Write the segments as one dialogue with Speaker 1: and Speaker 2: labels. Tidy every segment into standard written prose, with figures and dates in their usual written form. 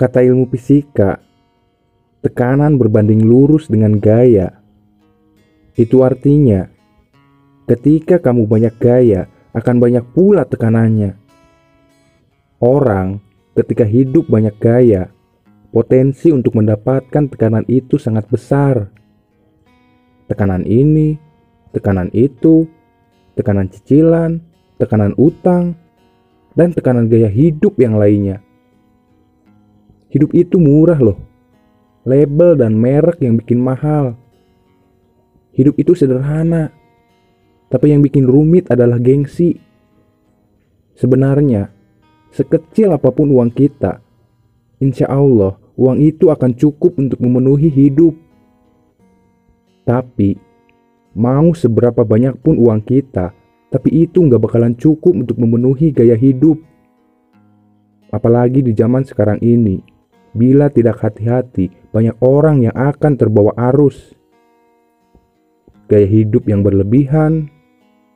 Speaker 1: Kata ilmu fisika, tekanan berbanding lurus dengan gaya. Itu artinya, ketika kamu banyak gaya, akan banyak pula tekanannya. Orang ketika hidup banyak gaya, potensi untuk mendapatkan tekanan itu sangat besar. Tekanan ini, tekanan itu, tekanan cicilan, tekanan utang, dan tekanan gaya hidup yang lainnya. Hidup itu murah loh. Label dan merek yang bikin mahal. Hidup itu sederhana. Tapi yang bikin rumit adalah gengsi. Sebenarnya, sekecil apapun uang kita, insya Allah uang itu akan cukup untuk memenuhi hidup. Tapi, mau seberapa banyak pun uang kita, tapi itu nggak bakalan cukup untuk memenuhi gaya hidup. Apalagi di zaman sekarang ini. Bila tidak hati-hati, banyak orang yang akan terbawa arus. Gaya hidup yang berlebihan,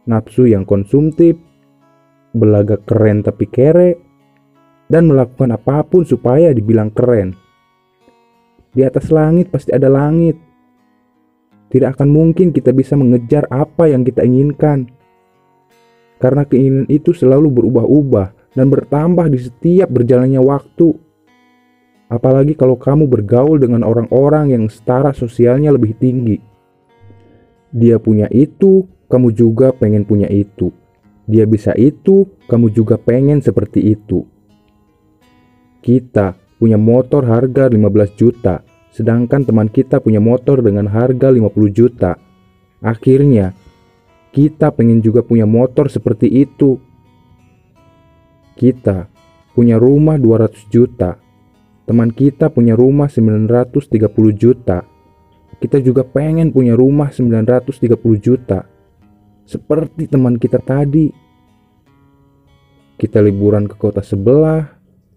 Speaker 1: nafsu yang konsumtif, belagak keren tapi kere, dan melakukan apapun supaya dibilang keren. Di atas langit pasti ada langit. Tidak akan mungkin kita bisa mengejar apa yang kita inginkan. Karena keinginan itu selalu berubah-ubah dan bertambah di setiap berjalannya waktu. Apalagi kalau kamu bergaul dengan orang-orang yang setara sosialnya lebih tinggi. Dia punya itu, kamu juga pengen punya itu. Dia bisa itu, kamu juga pengen seperti itu. Kita punya motor harga 15 juta, sedangkan teman kita punya motor dengan harga 50 juta. Akhirnya, kita pengen juga punya motor seperti itu. Kita punya rumah 200 juta. Teman kita punya rumah 930 juta. Kita juga pengen punya rumah 930 juta. Seperti teman kita tadi. Kita liburan ke kota sebelah,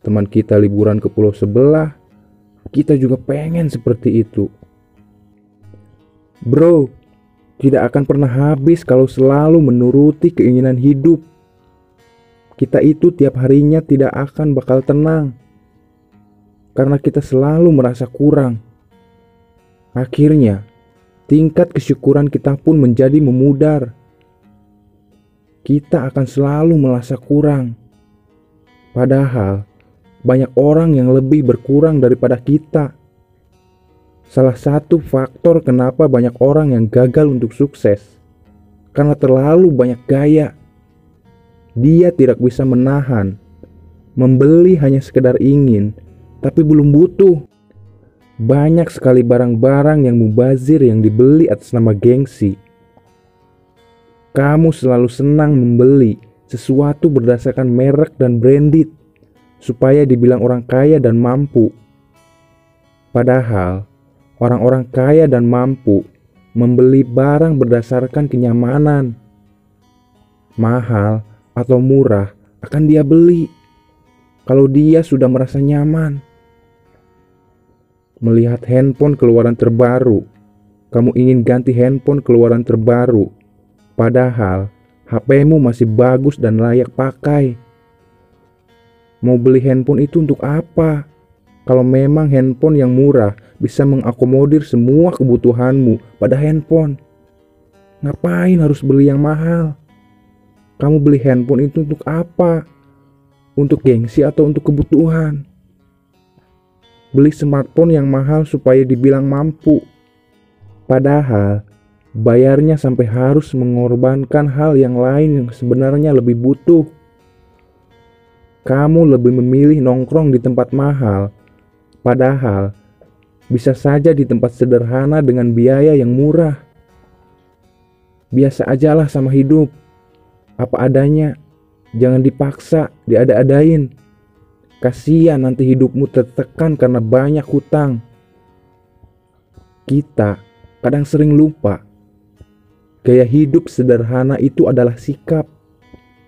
Speaker 1: teman kita liburan ke pulau sebelah. Kita juga pengen seperti itu. Bro, tidak akan pernah habis kalau selalu menuruti keinginan hidup. Kita itu tiap harinya tidak akan bakal tenang. Karena kita selalu merasa kurang. Akhirnya, tingkat kesyukuran kita pun menjadi memudar. Kita akan selalu merasa kurang. Padahal, banyak orang yang lebih berkurang daripada kita. Salah satu faktor kenapa banyak orang yang gagal untuk sukses, karena terlalu banyak gaya. Dia tidak bisa menahan, membeli hanya sekedar ingin, tapi belum butuh. Banyak sekali barang-barang yang mubazir yang dibeli atas nama gengsi. Kamu selalu senang membeli sesuatu berdasarkan merek dan branded, supaya dibilang orang kaya dan mampu. Padahal, orang-orang kaya dan mampu membeli barang berdasarkan kenyamanan. Mahal atau murah akan dia beli kalau dia sudah merasa nyaman. Melihat handphone keluaran terbaru, kamu ingin ganti handphone keluaran terbaru, padahal HP-mu masih bagus dan layak pakai. Mau beli handphone itu untuk apa? Kalau memang handphone yang murah bisa mengakomodir semua kebutuhanmu pada handphone, ngapain harus beli yang mahal? Kamu beli handphone itu untuk apa? Untuk gengsi atau untuk kebutuhan? Beli smartphone yang mahal supaya dibilang mampu. Padahal, bayarnya sampai harus mengorbankan hal yang lain yang sebenarnya lebih butuh. Kamu lebih memilih nongkrong di tempat mahal. Padahal, bisa saja di tempat sederhana dengan biaya yang murah. Biasa ajalah sama hidup. Apa adanya. Jangan dipaksa, diada-adain. Kasihan nanti hidupmu tertekan karena banyak hutang. Kita kadang sering lupa. Gaya hidup sederhana itu adalah sikap,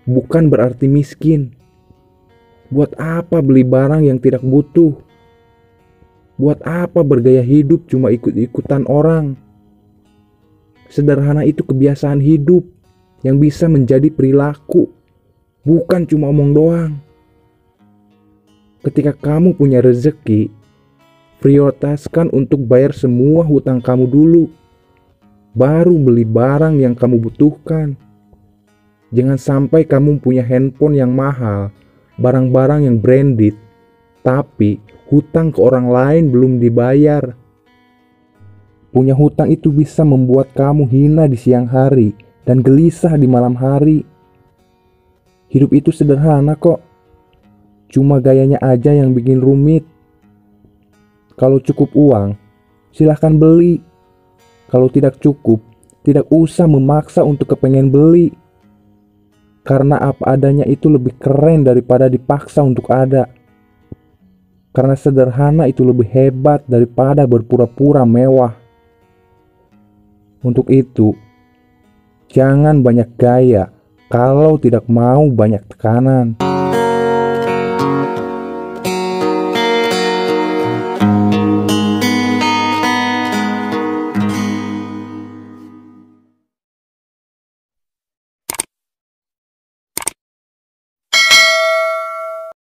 Speaker 1: bukan berarti miskin. Buat apa beli barang yang tidak butuh? Buat apa bergaya hidup cuma ikut-ikutan orang? Sederhana itu kebiasaan hidup yang bisa menjadi perilaku, bukan cuma omong doang. Ketika kamu punya rezeki, prioritaskan untuk bayar semua hutang kamu dulu, baru beli barang yang kamu butuhkan. Jangan sampai kamu punya handphone yang mahal, barang-barang yang branded, tapi hutang ke orang lain belum dibayar. Punya hutang itu bisa membuat kamu hina di siang hari dan gelisah di malam hari. Hidup itu sederhana kok, cuma gayanya aja yang bikin rumit. Kalau cukup uang, silahkan beli. Kalau tidak cukup, tidak usah memaksa untuk kepengen beli. Karena apa adanya itu lebih keren daripada dipaksa untuk ada. Karena sederhana itu lebih hebat daripada berpura-pura mewah. Untuk itu, jangan banyak gaya kalau tidak mau banyak tekanan.